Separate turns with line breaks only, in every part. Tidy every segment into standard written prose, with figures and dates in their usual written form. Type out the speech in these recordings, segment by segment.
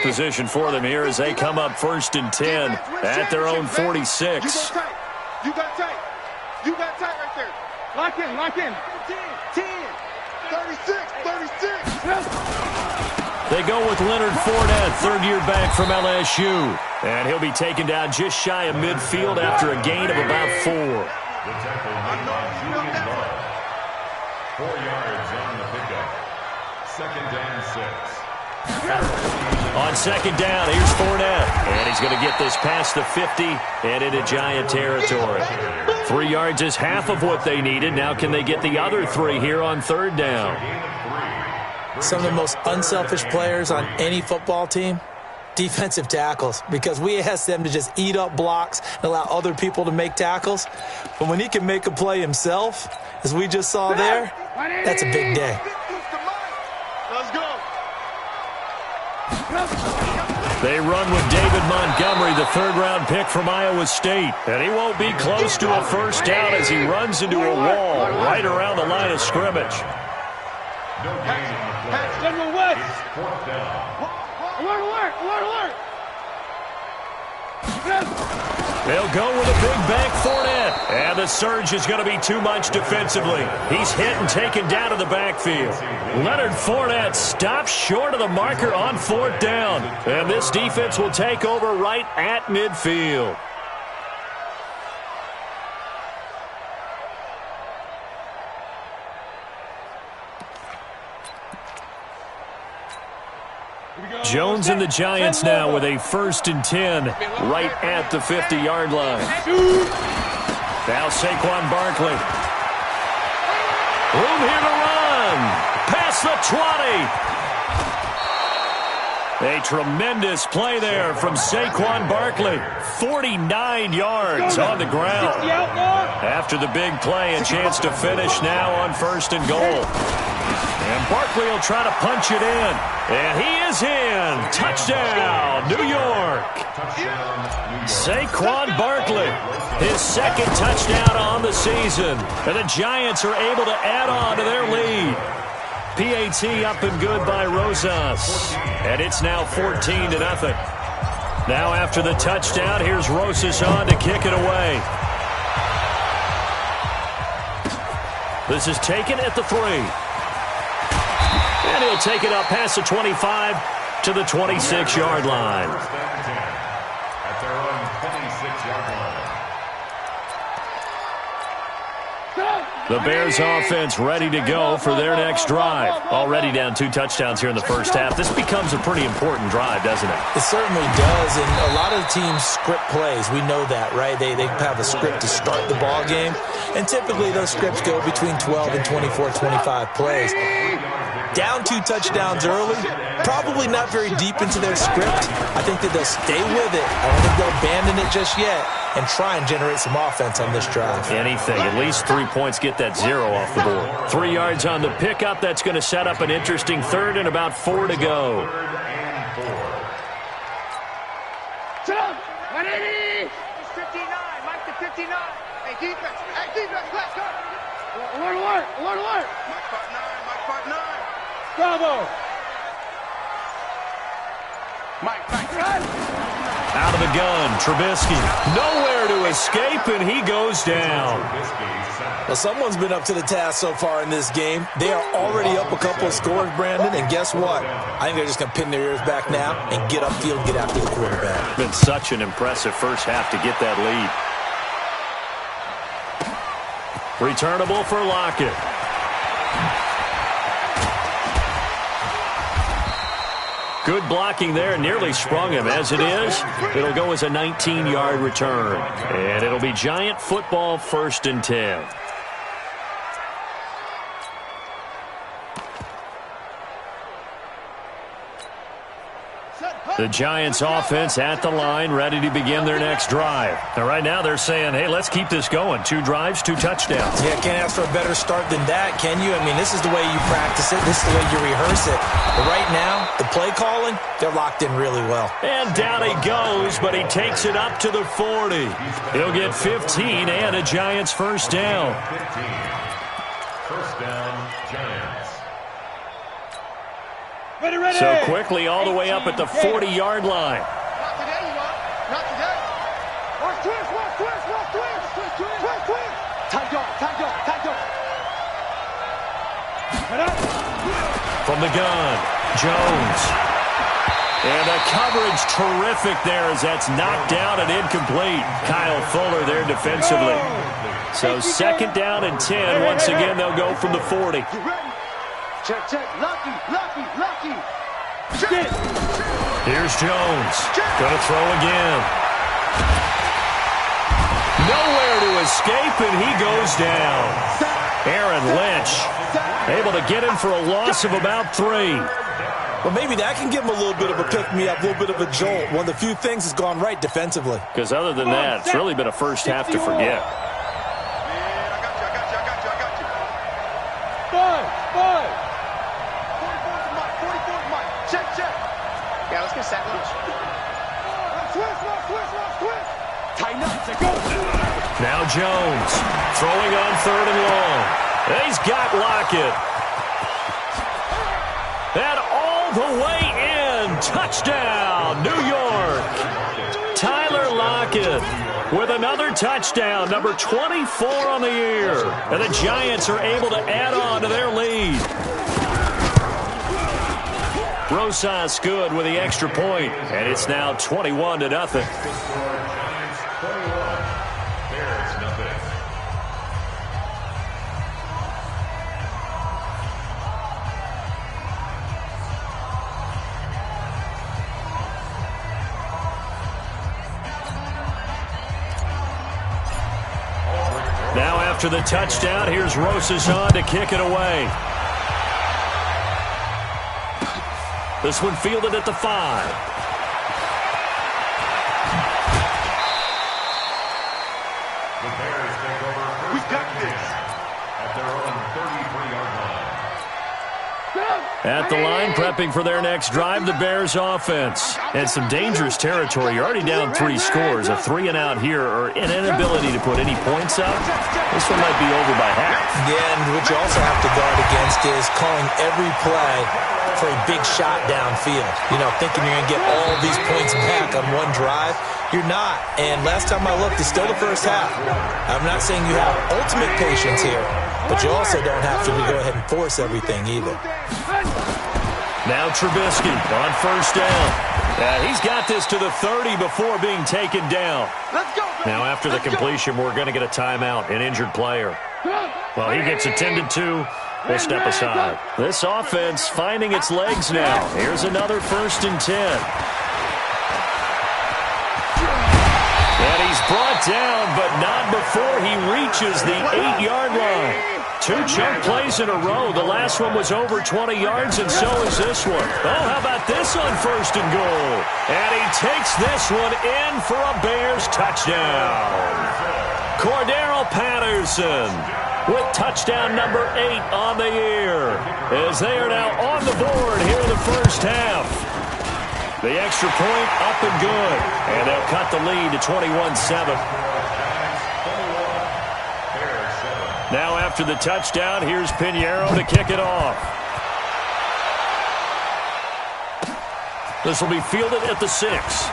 position for them here as they come up 1st and 10 at their own 46.
You got tight. You got tight right there. Lock in, lock in. 10, 36, 36.
They go with Leonard Fournette, third-year back from LSU. And he'll be taken down just shy of midfield after a gain of about 4.
The tackle made by Julian Love. 4 yards on the pickup. 2nd and 6.
On 2nd down, here's Fournette. And he's going to get this past the 50 and into Giant territory. 3 yards is half of what they needed. Now can they get the other 3 here on 3rd down?
Some of the most unselfish players on any football team, defensive tackles, because we ask them to just eat up blocks and allow other people to make tackles. But when he can make a play himself, as we just saw there, that's a big day.
Let's go.
They run with David Montgomery, the 3rd-round pick from Iowa State. And he won't be close to a 1st down as he runs into a wall right around the line of scrimmage.
No gain on the play. It's 4th down.
Alert.
They'll go with a big bank Fournette. And the surge is going to be too much defensively. He's hit and taken down to the backfield. Leonard Fournette stops short of the marker on 4th down. And this defense will take over right at midfield. Jones and the Giants now with a 1st and 10 right at the 50-yard line. Now Saquon Barkley. Room here to run. Past the 20. A tremendous play there from Saquon Barkley. 49 yards on the ground. After the big play, a chance to finish now on 1st and goal. And Barkley will try to punch it in. And he is in. Touchdown, New York. Saquon Barkley, his 2nd touchdown on the season. And the Giants are able to add on to their lead. PAT up and good by Rosas. And it's now 14-0. Now after the touchdown, here's Rosas on to kick it away. This is taken at the 3. And he'll take it up past the 25 to the 26-yard line.
At their own 26-yard line.
The Bears offense ready to go for their next drive. Already down 2 touchdowns here in the first half. This becomes a pretty important drive, doesn't it?
It certainly does, and a lot of the teams script plays. We know that, right? They have a script to start the ball game, and typically those scripts go between 12 and 24, 25 plays. Down 2 touchdowns early, probably not very deep into their script. I think that they'll stay with it. I don't think they'll abandon it just yet and try and generate some offense on this drive.
Anything. At least 3 points, get that 0 off the board. 3 yards on the pickup. That's going to set up an interesting 3rd and about 4 to go.
3rd and 4.
180. 59. Mike to 59. Hey, defense. Let's go. Alert. Mike 5'9. Bravo. Mike.
Out of the gun, Trubisky. Nowhere to escape, and he goes down.
Well, someone's been up to the task so far in this game. They are already up a couple of scores, Brandon, and guess what? I think they're just going to pin their ears back now and get upfield, get after the quarterback.
Been such an impressive first half to get that lead. Returnable for Lockett. Good blocking there, nearly sprung him. As it is, it'll go as a 19-yard return. And it'll be Giant football 1st and 10. The Giants offense at the line, ready to begin their next drive. Now, right now they're saying, hey, let's keep this going. 2 drives, 2 touchdowns.
Yeah, can't ask for a better start than that, can you? I mean, this is the way you practice it. This is the way you rehearse it. But right now, the play calling, they're locked in really well.
And down he goes, but he takes it up to the 40. He'll get 15 and a Giants first down.
15. First down, Giants.
So quickly all the way up at the 40-yard line.
Not today, you are. Not today. Watch twist, watch twist, watch twist. Twist, twist. Tight dog, tight dog, tight dog.
From the gun, Jones. And the coverage terrific there as that's knocked down and incomplete. Kyle Fuller there defensively. So 2nd down and 10. Once again, they'll go from the 40.
Check, check. Lucky, lucky, lucky. Check.
Here's Jones. Gonna throw again. Nowhere to escape, and he goes down. Aaron Lynch able to get him for a loss of about 3.
Well, maybe that can give him a little bit of a pick-me-up, a little bit of a jolt. One of the few things that's gone right defensively.
Because other than that, it's really been a first half to forget.
Five. 44's Mike. 44's Mike. Check, check. Yeah, let's get sack lunch. Twist. Tighten up. Go.
Now Jones throwing on 3rd and long. And he's got Lockett. And all the way in. Touchdown, New York. Tyler Lockett with another touchdown, number 24 on the year. And the Giants are able to add on to their lead. Rosas good with the extra point, and it's now 21-0.
Giants 21, Bears nothing.
Now after the touchdown, here's Rosas on to kick it away. This one fielded at the 5.
The Bears take over.
We got this.
At their own 33-yard line.
At the line, prepping for their next drive, the Bears offense. And some dangerous territory. You're already down 3 scores. A 3-and-out here or an inability to put any points up. This one might be over by half.
Yeah, and what you also have to guard against is calling every play for a big shot downfield. You know, thinking you're going to get all these points back on one drive. You're not. And last time I looked, it's still the first half. I'm not saying you have ultimate patience here, but you also don't have to go ahead and force everything either.
Now Trubisky on 1st down. He's got this to the 30 before being taken down.
Let's go.
Now after the completion, we're going to get a timeout, an injured player. Well, he gets attended to. We'll step aside. This offense finding its legs now. Here's another 1st and 10. And he's brought down, but not before he reaches the 8-yard line. 2 chunk plays in a row. The last one was over 20 yards, and so is this one. Oh, how about this on 1st and goal? And he takes this one in for a Bears touchdown. Cordero Patterson with touchdown number 8 on the year, as they are now on the board here in the first half. The extra point up and good, and they'll cut the lead to 21-7. Now after the touchdown, here's Pinheiro to kick it off. This will be fielded at the 6.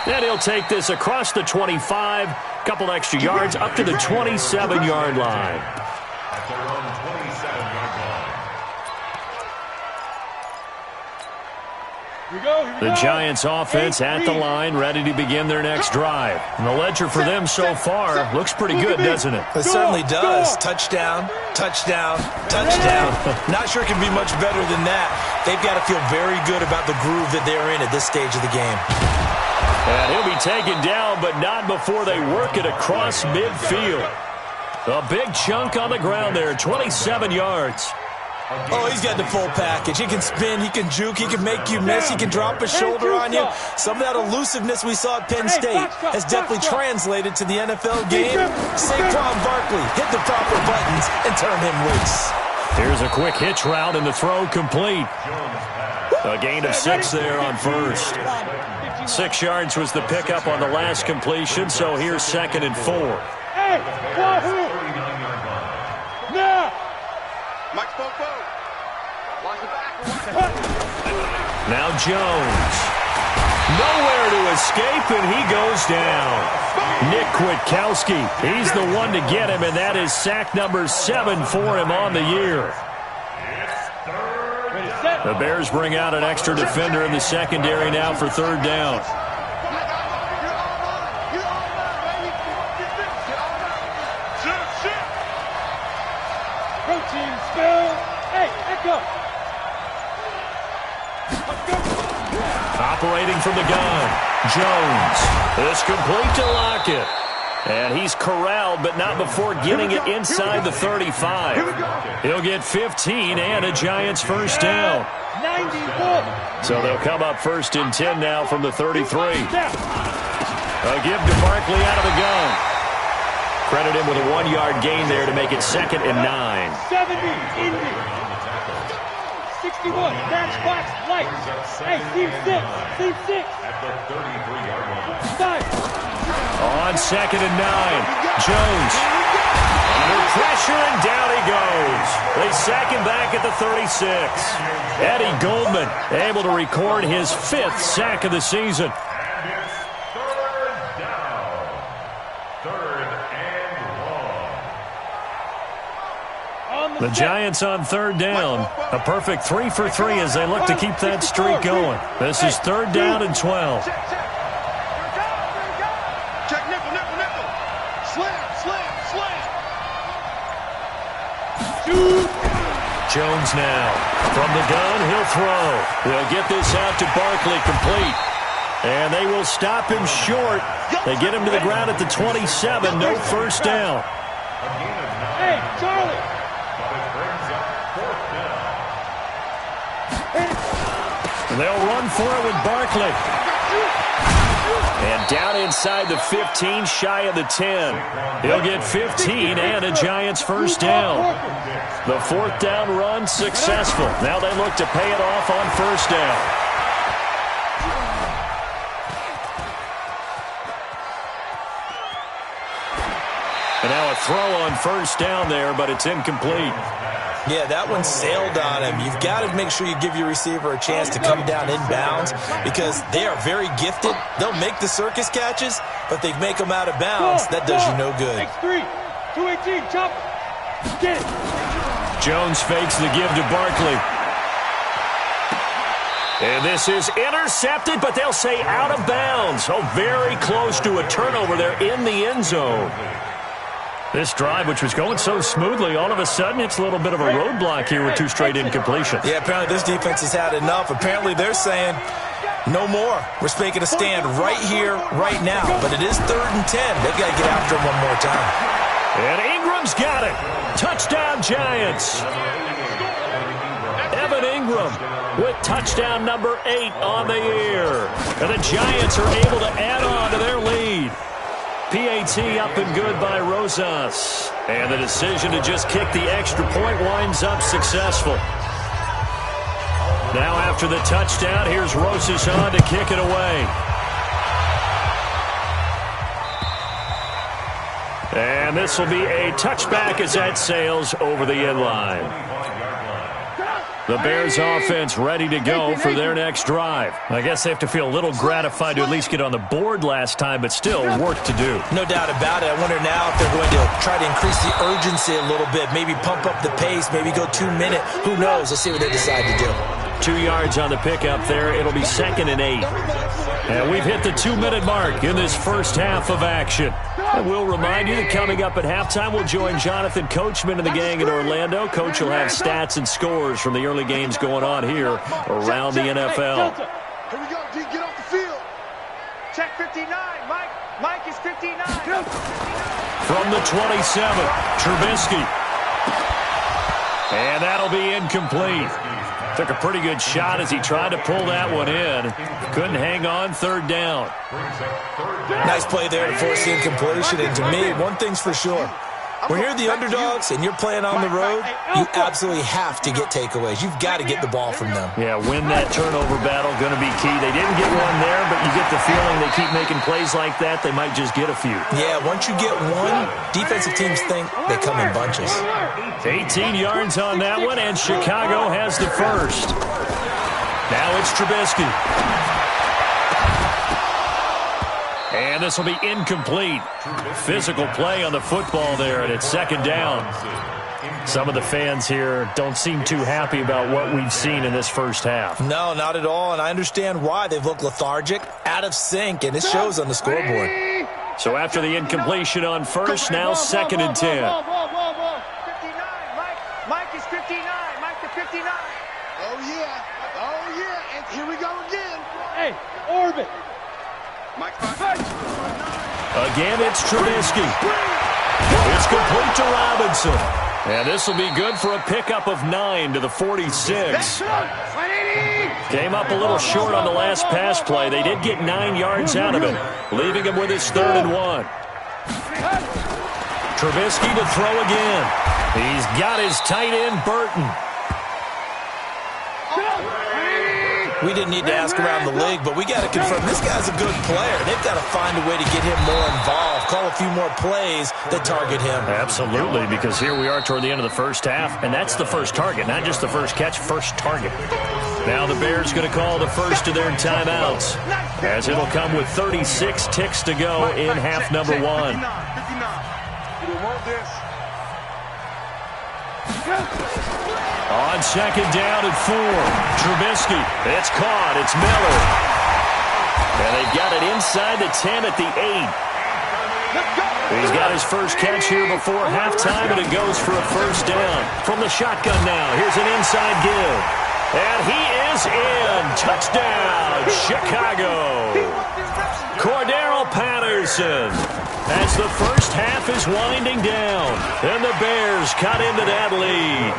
And he'll take this across the 25, couple extra yards up to the 27-yard line.
At their own 27-yard line.
The Giants offense at the line, ready to begin their next drive. And the ledger for them so far looks pretty good, doesn't it?
It certainly does. Touchdown, touchdown, touchdown. Not sure it can be much better than that. They've got to feel very good about the groove that they're in at this stage of the game.
And he'll be taken down, but not before they work it across midfield. A big chunk on the ground there, 27 yards.
Oh, he's got the full package. He can spin, he can juke, he can make you miss, he can drop a shoulder on you. Some of that elusiveness we saw at Penn State has definitely translated to the NFL game. Saquon Barkley hit the proper buttons and turn him loose.
Here's a quick hitch route and the throw complete. A gain of 6 there on 1st. 6 yards was the pickup on the last completion, so here's 2nd and 4.
Hey, Wahoo! Now! Mike spoke forward.
Now Jones. Nowhere to escape, and he goes down. Nick Kwiatkowski, he's the one to get him, and that is sack number 7 for him on the year. The Bears bring out an extra defender in the secondary now for third down.
Protein spill. Hey, echo.
Operating from the gun, Jones. It's complete to Lockett. And he's corralled, but not before getting it inside the 35. He'll get 15 and a Giants first down.
94.
So they'll come up first and 10 now from the 33. A give to Barkley out of the gun. Credit him with a 1-yard gain there to make it 2nd and 9.
70, Indy. 61, matchbox, light. Hey, team 6, team 6.
At the 33-yard line.
Start.
On 2nd and 9, Jones. Under pressure, and down he goes. They sack him back at the 36. Eddie Goldman able to record his 5th sack of the season.
And it's third down. 3rd and 1.
The Giants on 3rd down. A perfect 3 for 3 as they look to keep that streak going. This is 3rd down and 12.
Check nickel, nickel, nickel. Slam, slam, slam.
Jones now. From the gun, he'll throw. They'll get this out to Barkley, complete. And they will stop him short. They get him to the ground at the 27. No first down.
Hey, Charlie.
But it brings up 4th down.
They'll run for it with Barkley. And down inside the 15, shy of the 10. He'll get 15 and a Giants first down. The 4th down run successful. Now they look to pay it off on first down. And now a throw on first down there, but it's incomplete.
Yeah, that one sailed on him. You've got to make sure you give your receiver a chance to come down inbounds because they are very gifted. They'll make the circus catches, but they make them out of bounds. That does you no good.
X3, 218, chop. Get it.
Jones fakes the give to Barkley. And this is intercepted, but they'll say out of bounds. Oh, very close to a turnover there in the end zone. This drive, which was going so smoothly, all of a sudden it's a little bit of a roadblock here with 2 straight incompletions.
Yeah, apparently this defense has had enough. Apparently they're saying no more. We're making a stand right here, right now. But it is 3rd and 10. They've got to get after him one more time.
And Ingram's got it. Touchdown, Giants. Evan Ingram with touchdown number 8 on the year. And the Giants are able to add on to their lead. PAT up and good by Rosas. And the decision to just kick the extra point winds up successful. Now after the touchdown, here's Rosas on to kick it away. And this will be a touchback as that sails over the end line. The Bears offense ready to go for their next drive. I guess they have to feel a little gratified to at least get on the board last time, but still work to do.
No doubt about it. I wonder now if they're going to try to increase the urgency a little bit, maybe pump up the pace, maybe go 2-minute. Who knows? Let's see what they decide to do.
2 yards on the pickup there. It'll be 2nd and 8. And we've hit the 2-minute mark in this first half of action. And we'll remind you that coming up at halftime, we'll join Jonathan Coachman and the gang in Orlando. Coach will have stats and scores from the early games going on here around the NFL.
Here we go, D, get off the field. Check 59, Mike. Mike is 59.
From the 27, Trubisky. And that'll be incomplete. Took a pretty good shot as he tried to pull that one in. Couldn't hang on, 3rd down.
Nice play there to force the incompletion. And to me, one thing's for sure. When you're the underdogs and you're playing on the road, you absolutely have to get takeaways. You've got to get the ball from them.
Yeah, win that turnover battle, going to be key. They didn't get one there, but you get the feeling they keep making plays like that, they might just get a few.
Yeah, once you get one, defensive teams think they come in bunches.
18 yards on that one, and Chicago has the first. Now it's Trubisky. And this will be incomplete. Physical play on the football there, and it's second down. Some of the fans here don't seem too happy about what we've seen in this first half.
No, not at all, and I understand why. They've looked lethargic, out of sync, and it shows on the scoreboard.
So after the incompletion on first, now second and 10.
59, Mike is 59. Mike to 59. Oh, yeah, and here we go again. Hey, orbit. Mike,
again, it's Trubisky. It's complete to Robinson. And this will be good for a pickup of 9 to the 46. Came up a little short on the last pass play. They did get 9 yards out of it, leaving him with his 3rd and 1. Trubisky to throw again. He's got his tight end, Burton.
We didn't need to ask around the league, but we got to confirm this guy's a good player. They've got to find a way to get him more involved, call a few more plays that target him.
Absolutely, because here we are toward the end of the first half, and that's the first target, not just the first catch, first target. Now the Bears going to call the first of their timeouts, as it'll come with 36 ticks to go in half number 1. On second down and 4, Trubisky. It's caught. It's Miller. And they've got it inside the 10 at the 8. He's got his first catch here before halftime, and it goes for a first down. From the shotgun now, here's an inside give. And he is in. Touchdown, Chicago. Cordero Patterson. As the first half is winding down, and the Bears cut into that lead.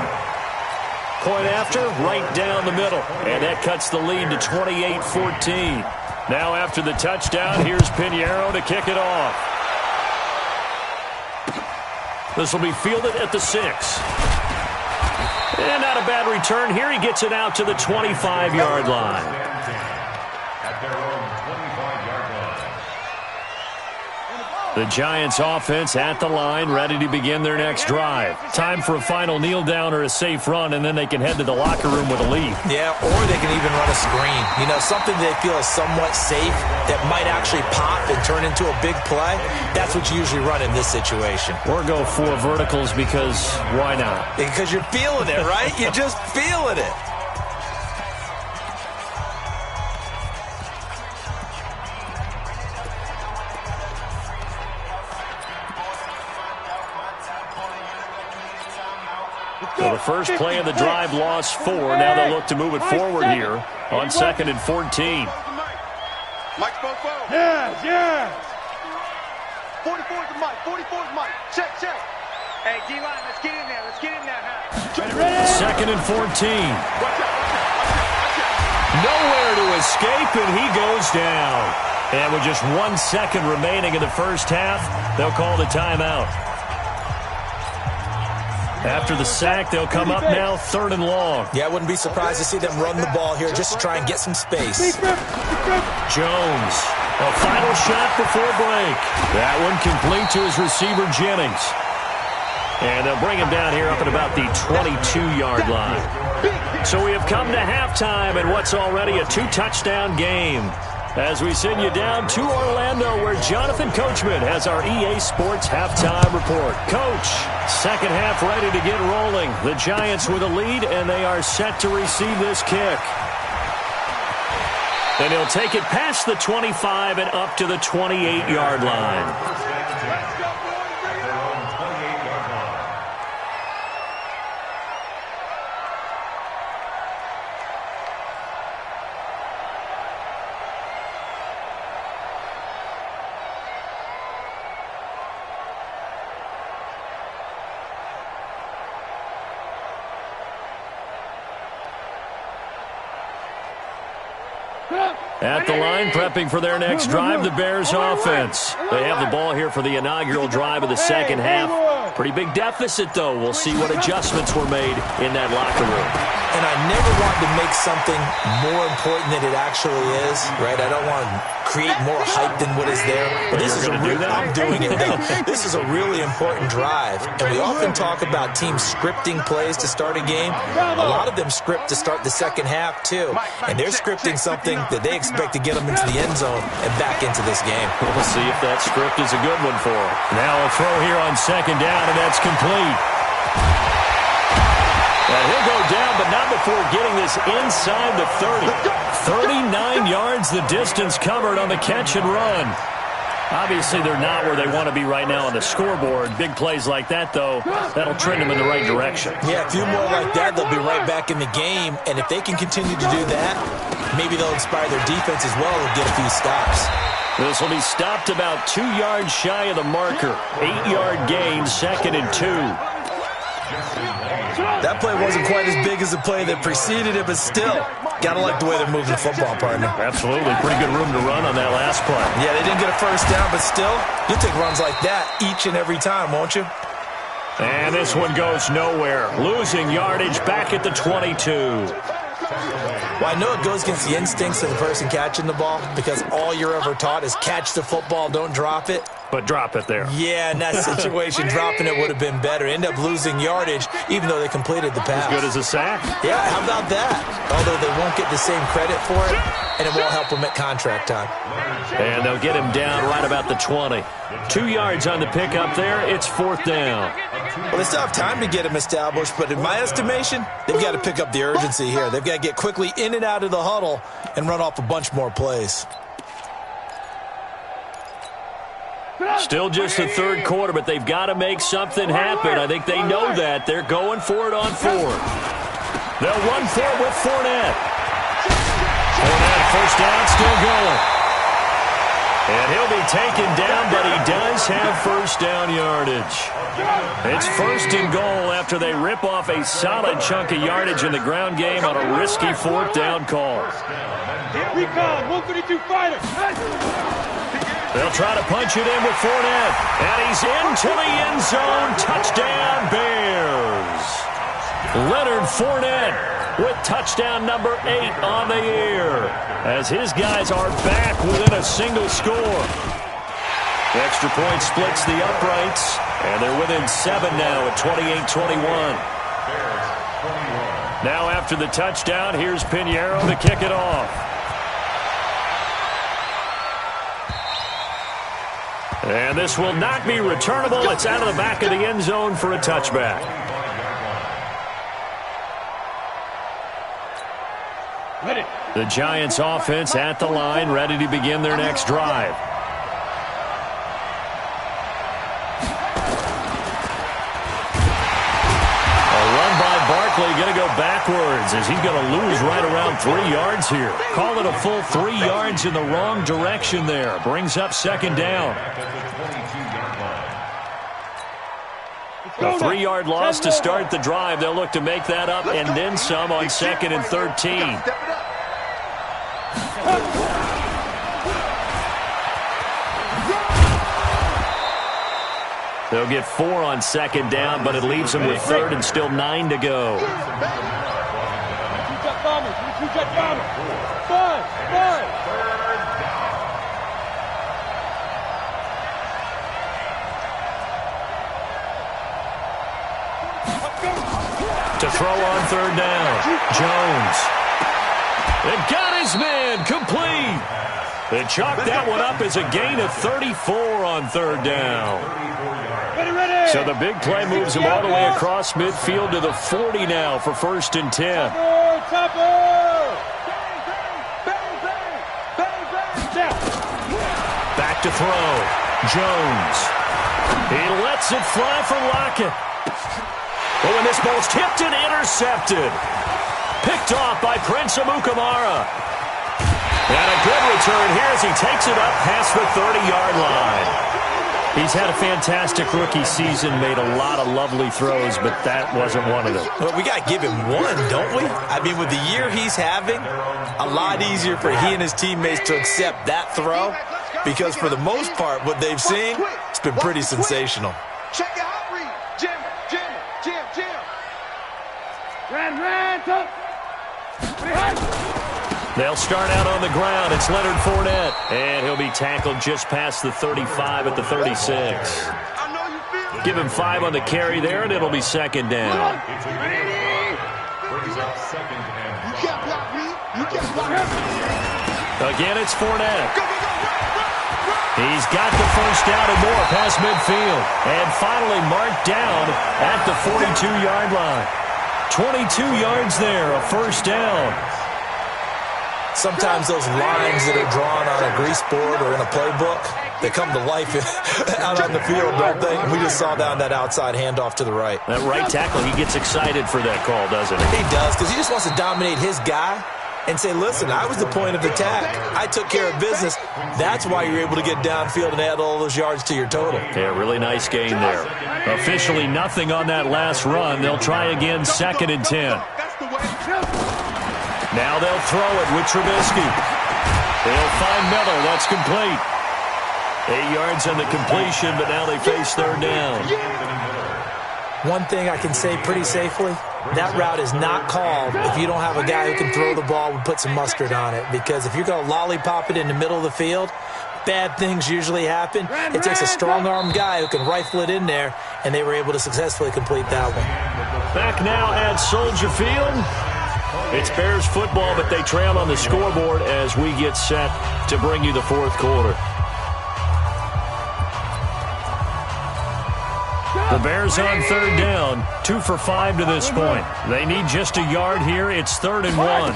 Point after, right down the middle, and that cuts the lead to 28-14. Now after the touchdown, here's Pinheiro to kick it off. This will be fielded at the 6. And not a bad return here. He gets it out to the 25-yard line.
At their own 25-yard line.
The Giants offense at the line, ready to begin their next drive. Time for a final kneel down or a safe run, and then they can head to the locker room with a lead.
Yeah, or they can even run a screen. You know, something they feel is somewhat safe that might actually pop and turn into a big play. That's what you usually run in this situation.
Or go 4 verticals because why not?
Because you're feeling it, right? You're just feeling it.
So the first play of the drive lost 4. Now they'll look to move it forward here on 2nd and 14.
Mike's 4-4. Yeah. 44 to Mike. 44 to Mike. Check. Hey, D-line, let's get in there. Let's get in there now.
2nd and 14. Nowhere to escape, and he goes down. And with just 1 second remaining in the first half, they'll call the timeout. After the sack, they'll come up now 3rd and long.
Yeah, I wouldn't be surprised to see them run the ball here just to try and get some space.
Jones, a final shot before break. That one complete to his receiver, Jennings. And they'll bring him down here up at about the 22-yard line. So we have come to halftime in what's already a 2-touchdown game. As we send you down to Orlando, where Jonathan Coachman has our EA Sports halftime report. Coach, second half ready to get rolling. The Giants with a lead, and they are set to receive this kick. And he'll take it past the 25 and up to the 28-yard line. At the line, prepping for their next drive, the Bears offense. They have the ball here for the inaugural drive of the second half. Pretty big deficit, though. We'll see what adjustments were made in that locker room.
And I never want to make something more important than it actually is, right? I don't want to create more hype than what is there. But this is I'm doing it, though. This is a really important drive. And we often talk about teams scripting plays to start a game. A lot of them script to start the second half, too. And they're scripting something that they expect to get them into the end zone and back into this game.
We'll see if that script is a good one for them. Now a throw here on second down, and that's complete. And he'll go down, but not before getting this inside the 30. 39 yards the distance covered on the catch and run. Obviously, they're not where they want to be right now on the scoreboard. Big plays like that, though, that'll trend them in the right direction.
Yeah, a few more like that, they'll be right back in the game. And if they can continue to do that, maybe they'll inspire their defense as well and get a few stops.
This will be stopped about 2 yards shy of the marker. 8-yard gain, 2nd and 2.
That play wasn't quite as big as the play that preceded it, but still, gotta like the way they're moving the football, partner.
Absolutely. Pretty good room to run on that last play.
Yeah, they didn't get a first down, but still, you'll take runs like that each and every time, won't you?
And this one goes nowhere. Losing yardage back at the 22.
Well, I know it goes against the instincts of the person catching the ball because all you're ever taught is catch the football, don't drop it.
But drop it there.
Yeah, in that situation, dropping it would have been better. End up losing yardage, even though they completed the pass.
As good as a sack.
Yeah, how about that? Although they won't get the same credit for it, and it won't help them at contract time.
And they'll get him down right about the 20. 2 yards on the pickup there. It's 4th down.
Well, they still have time to get him established, but in my estimation, they've got to pick up the urgency here. They've got to get quickly in and out of the huddle and run off a bunch more plays.
Still just the third quarter, but they've got to make something happen. I think they know that. They're going for it on 4th. They'll run for it with Fournette. Fournette, first down, still going. And he'll be taken down, but he does have first down yardage. It's 1st and goal after they rip off a solid chunk of yardage in the ground game on a risky 4th down call.
Recon, 132 fighter.
They'll try to punch it in with Fournette. And he's into the end zone. Touchdown, Bears. Leonard Fournette with touchdown number 8 on the year, as his guys are back within a single score. The extra point splits the uprights, and they're within 7 now at 28-21. Now after the touchdown, here's Pinheiro to kick it off. And this will not be returnable. It's out of the back of the end zone for a touchback. The Giants offense at the line, ready to begin their next drive. A run by Barkley, going to go backwards as he's going to lose right around 3 yards here. Call it a full 3 yards in the wrong direction there. Brings up 2nd down. A 3-yard loss to start the drive. They'll look to make that up and then some on 2nd and 13. They'll get 4 on 2nd down, but it leaves them with 3rd and still 9 to go. To throw on 3rd down, Jones. They've got his man, complete. They chalk that one up as a gain of 34 on 3rd down. So the big play moves him all the way across midfield to the 40 now for 1st and 10. Back to throw, Jones. He lets it fly for Lockett. Oh, and this ball's tipped and intercepted. Picked off by Prince Amukamara. And a good return here as he takes it up past the 30-yard line. He's had a fantastic rookie season, made a lot of lovely throws, but that wasn't one of them.
Well, we got to give him one, don't we? I mean, with the year he's having, a lot easier for he and his teammates to accept that throw because for the most part, what they've seen, it's been pretty sensational.
Check it out, read.
They'll start out on the ground. It's Leonard Fournette, and he'll be tackled just past the 35 at the 36. Give him 5 on the carry there, and it'll be second down. Again, it's Fournette. He's got the first down and more past midfield. And finally marked down at the 42-yard line. 22 yards there, a first down.
Sometimes those lines that are drawn on a grease board or in a playbook, they come to life out on the field, don't they? We just saw down that outside handoff to the right.
That right tackle, he gets excited for that call, doesn't he?
He does, because he just wants to dominate his guy and say, listen, I was the point of attack. I took care of business. That's why you're able to get downfield and add all those yards to your total.
Yeah, really nice gain there. Officially nothing on that last run. They'll try again, 2nd and 10. Now they'll throw it with Trubisky. They'll find Miller. That's complete. 8 yards on the completion, but now they face 3rd down.
One thing I can say pretty safely, that route is not called if you don't have a guy who can throw the ball and put some mustard on it. Because if you're going to lollipop it in the middle of the field, bad things usually happen. It takes a strong-armed guy who can rifle it in there, and they were able to successfully complete that one.
Back now at Soldier Field. It's Bears football, but they trail on the scoreboard as we get set to bring you the 4th quarter. The Bears on 3rd down, 2 for 5 to this point. They need just a yard here. It's 3rd and 1.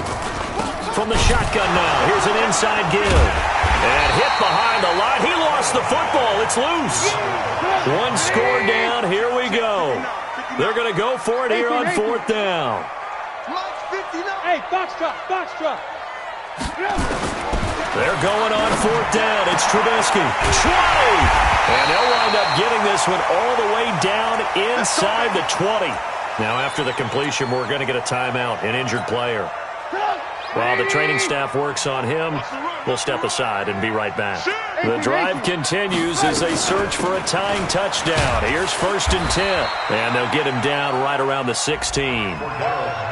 From the shotgun now, here's an inside give. And hit behind the line. He lost the football. It's loose. 1 score down. Here we go. They're going to go for it here on 4th down.
Hey, box truck.
They're going on 4th down. It's Trubisky. 20! And they'll wind up getting this one all the way down inside the 20. Now, after the completion, we're going to get a timeout, an injured player. While the training staff works on him, we'll step aside and be right back. The drive continues as they search for a tying touchdown. Here's 1st and 10. And they'll get him down right around the 16.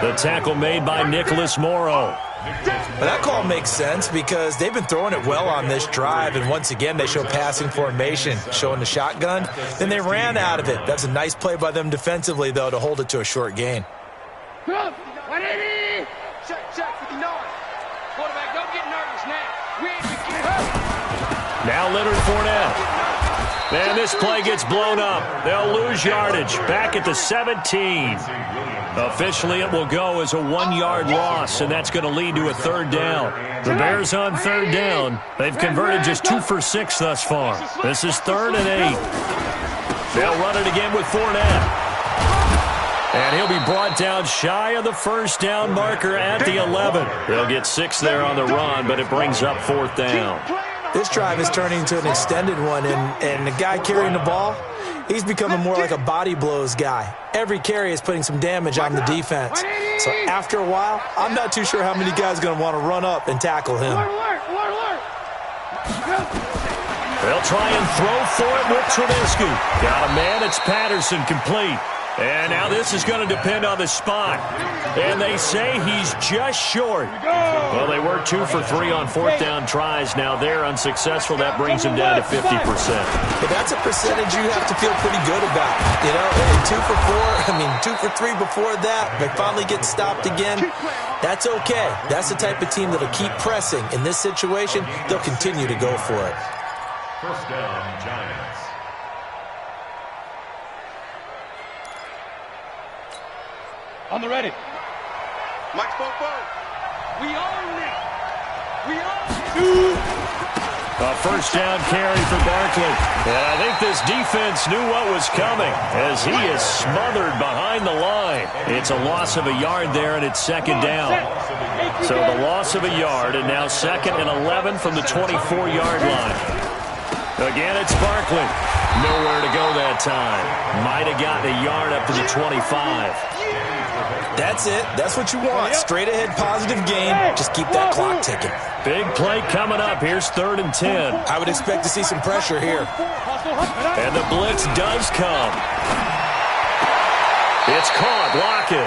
The tackle made by Nicholas Morrow.
But that call makes sense because they've been throwing it well on this drive, and once again they show passing formation, showing the shotgun. Then they ran out of it. That's a nice play by them defensively, though, to hold it to a short gain.
Check, 59. Quarterback, don't get nervous now. We ain't been getting hurt.
Now Leonard Fournette. Man, this play gets blown up. They'll lose yardage. Back at the 17. Officially, it will go as a 1-yard loss, and that's going to lead to a 3rd down. The Bears on 3rd down. They've converted just 2 for 6 thus far. This is 3rd and 8. They'll run it again with Fournette. And he'll be brought down shy of the 1st down marker at the 11. They'll get 6 there on the run, but it brings up 4th down.
This drive is turning into an extended one, and the guy carrying the ball, he's becoming more like a body blows guy. Every carry is putting some damage on the defense. So after a while, I'm not too sure how many guys are going to want to run up and tackle him.
They'll try and throw for it with Trubisky. Got a man, it's Patterson, complete. And now this is going to depend on the spot. And they say he's just short. Well, they were 2 for 3 on 4th down tries. Now they're unsuccessful. That brings them down to 50%.
But that's a percentage you have to feel pretty good about. You know, 2 for 3 before that. They finally get stopped again. That's okay. That's the type of team that'll keep pressing. In this situation, they'll continue to go for it.
1st down, Giants.
On the ready. Mike Bofo. We own it. We own it.
A 1st down carry for Barkley. And I think this defense knew what was coming as he is smothered behind the line. It's a loss of a yard there, and it's 2nd down. So the loss of a yard, and now 2nd and 11 from the 24-yard line. Again, it's Barkley. Nowhere to go that time. Might have gotten a yard up to the 25.
That's it. That's what you want. Straight ahead, positive gain. Just keep that clock ticking.
Big play coming up. Here's 3rd and 10.
I would expect to see some pressure here.
And the blitz does come. It's caught. Lockett.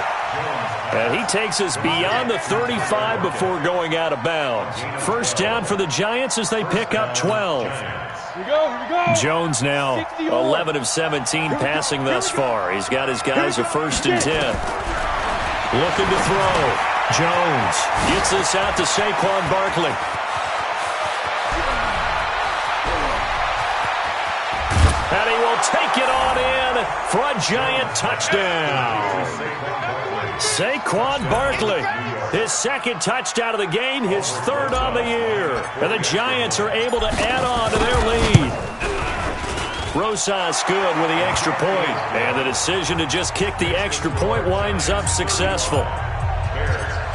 And he takes us beyond the 35 before going out of bounds. First down for the Giants as they pick up 12.
Here we go.
Jones now 11 of 17 passing thus far. He's got his guys a 1st and 10. Looking to throw. Jones gets this out to Saquon Barkley. And he will take it on in for a Giant touchdown. Saquon Barkley, his 2nd touchdown of the game, his 3rd on the year. And the Giants are able to add on to their lead. Rosas good with the extra point. And the decision to just kick the extra point winds up successful.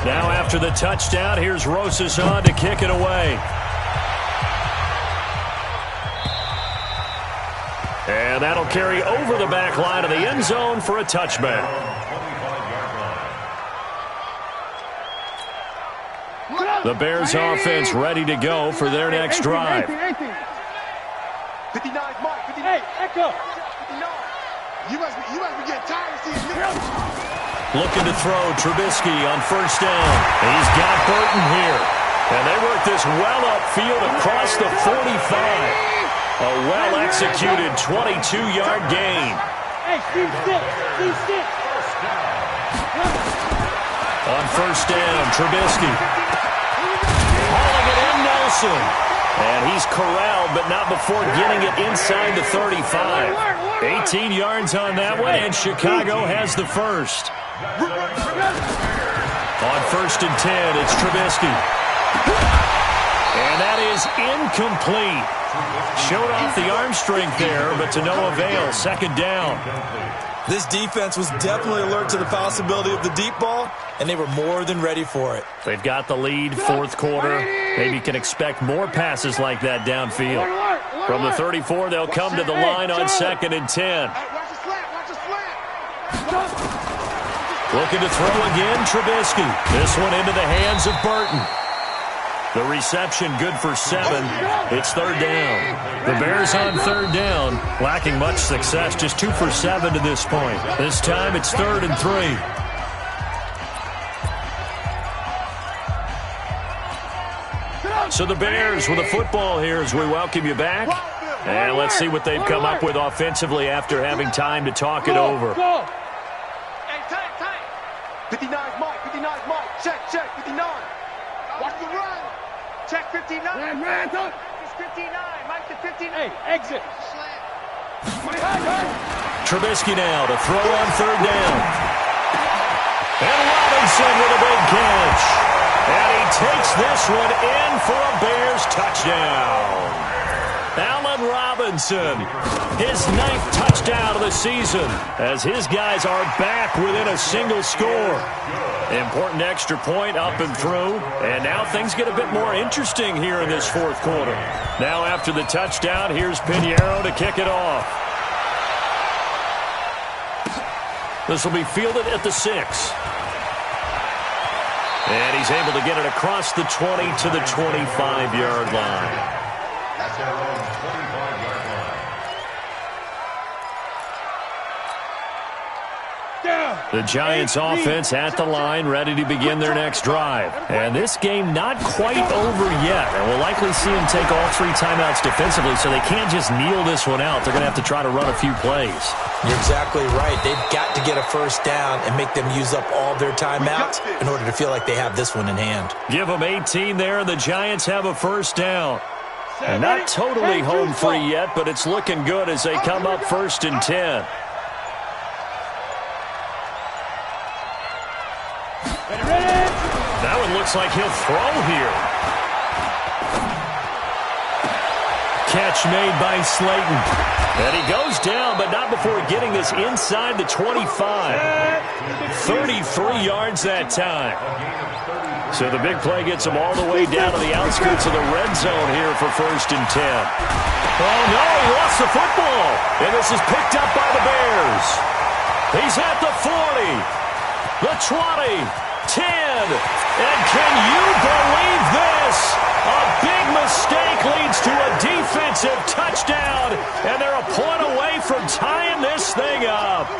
Now after the touchdown, here's Rosas on to kick it away. And that'll carry over the back line of the end zone for a touchback. The Bears offense ready to go for their next drive.
59, Mike. 59. Hey, Echo. 59. You must be getting tired of seeing me.
Looking to throw Trubisky on 1st down. He's got Burton here. And they work this well upfield across the 45. A well-executed 22-yard gain.
Hey, Steve, sit.
On 1st down, Trubisky. Hauling it in, Nelson. And he's corralled, but not before getting it inside the 35. 18 yards on that one, and Chicago has the 1st. On 1st and 10, it's Trubisky. And that is incomplete. Showed off the arm strength there, but to no avail. 2nd down.
This defense was definitely alert to the possibility of the deep ball, and they were more than ready for it.
They've got the lead, 4th quarter. Maybe can expect more passes like that downfield. From the 34, they'll come to the line on 2nd and 10. Looking to throw again, Trubisky. This one into the hands of Burton. The reception good for 7. It's 3rd down. The Bears on 3rd down, lacking much success, just 2 for 7 to this point. This time it's 3rd and 3. So the Bears with a football here as we welcome you back. And let's see what they've come up with offensively after having time to talk it over.
Hey, tight. 59's Mike. Check. 59. Watch the run. Check 59. It's 59. Mike to 59. Hey, exit.
Trubisky now to throw on 3rd down. And Robinson with a big catch. And he takes this one in for a Bears touchdown. Allen Robinson, his 9th touchdown of the season, as his guys are back within a single score. Important extra point up and through, and now things get a bit more interesting here in this 4th quarter. Now after the touchdown, here's Pinheiro to kick it off. This will be fielded at the 6. And he's able to get it across the 20 to the 25-yard line.
That's their own 25-yard line.
The Giants offense at the line, ready to begin their next drive. And this game not quite over yet. And we'll likely see them take all 3 timeouts defensively, so they can't just kneel this one out. They're going to have to try to run a few plays.
You're exactly right. They've got to get a 1st down and make them use up all their timeouts in order to feel like they have this one in hand.
Give them 18 there, and the Giants have a 1st down. And not totally home free yet, but it's looking good as they come up 1st and 10. That one looks like he'll throw here. Catch made by Slayton. And he goes down, but not before getting this inside the 25. 33 yards that time. So the big play gets him all the way down to the outskirts of the red zone here for 1st and 10. Oh, no, he lost the football. And this is picked up by the Bears. He's at the 40, the 20, 10, and can you believe this? A big mistake leads to a defensive touchdown, and they're a point away from tying this thing up.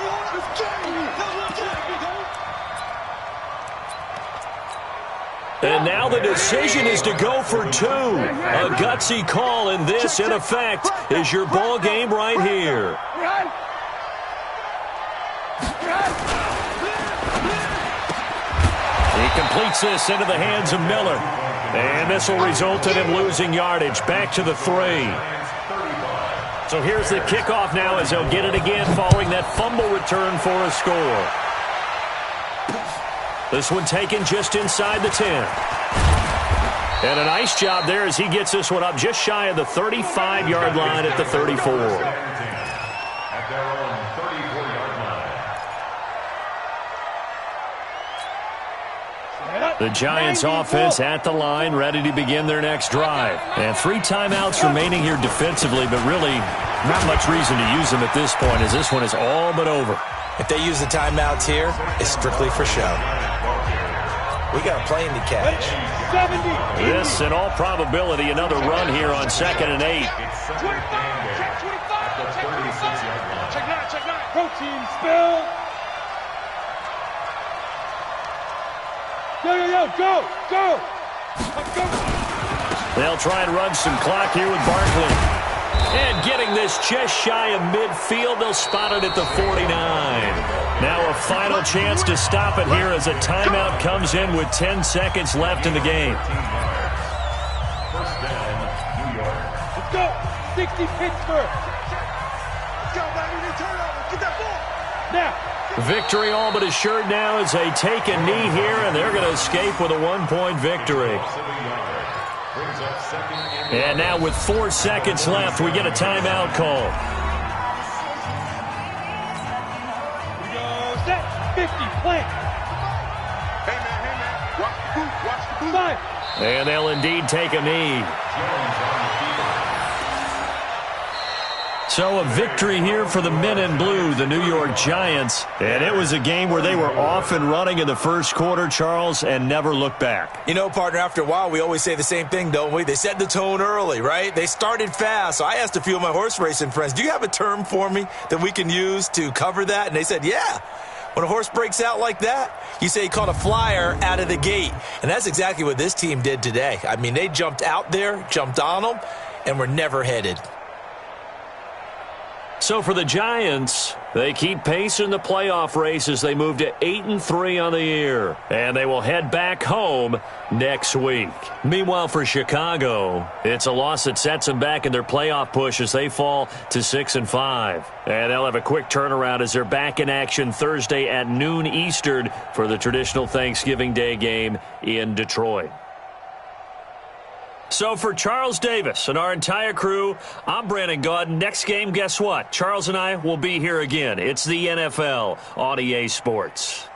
Well, the decision is to go for 2. A gutsy call, and this, in effect, is your ball game right here. He completes this into the hands of Miller. And this will result in him losing yardage. Back to the 3. So here's the kickoff now as they'll get it again following that fumble return for a score. This one taken just inside the 10. And a nice job there as he gets this one up just shy of the 35-yard line at the 34.
At their own 34-yard line.
The Giants offense at the line, ready to begin their next drive. And 3 timeouts remaining here defensively, but really not much reason to use them at this point as this one is all but over.
If they use the timeouts here, it's strictly for show. We got a plane to catch.
This, in all probability, another run here on 2nd and 8.
Go team, spill. Go.
They'll try and run some clock here with Barkley. And getting this just shy of midfield, they'll spot it at the 49. Now a final chance to stop it here as a timeout comes in with 10 seconds left in the game.
First down, New York.
Let's go. 60 Pittsburgh. Let's go, baby. Turnover. Get that ball. Now.
Victory all but assured now as they take a knee here, and they're going to escape with a 1-point victory. And now with 4 seconds left, we get a timeout call.
We go set. 50. Plant. Hey, man. Watch the boot. Five.
And they'll indeed take a knee. So a victory here for the men in blue, the New York Giants. And it was a game where they were off and running in the first quarter, Charles, and never looked back.
You know, partner, after a while, we always say the same thing, don't we? They set the tone early, right? They started fast. So I asked a few of my horse racing friends, do you have a term for me that we can use to cover that? And they said, yeah. When a horse breaks out like that, you say he caught a flyer out of the gate. And that's exactly what this team did today. I mean, they jumped out there, jumped on them, and were never headed.
So for the Giants, they keep pace in the playoff race as they move to 8-3 on the year. And they will head back home next week. Meanwhile, for Chicago, it's a loss that sets them back in their playoff push as they fall to 6-5. And they'll have a quick turnaround as they're back in action Thursday at noon Eastern for the traditional Thanksgiving Day game in Detroit. So for Charles Davis and our entire crew, I'm Brandon Gaudin. Next game, guess what? Charles and I will be here again. It's the NFL on EA Sports.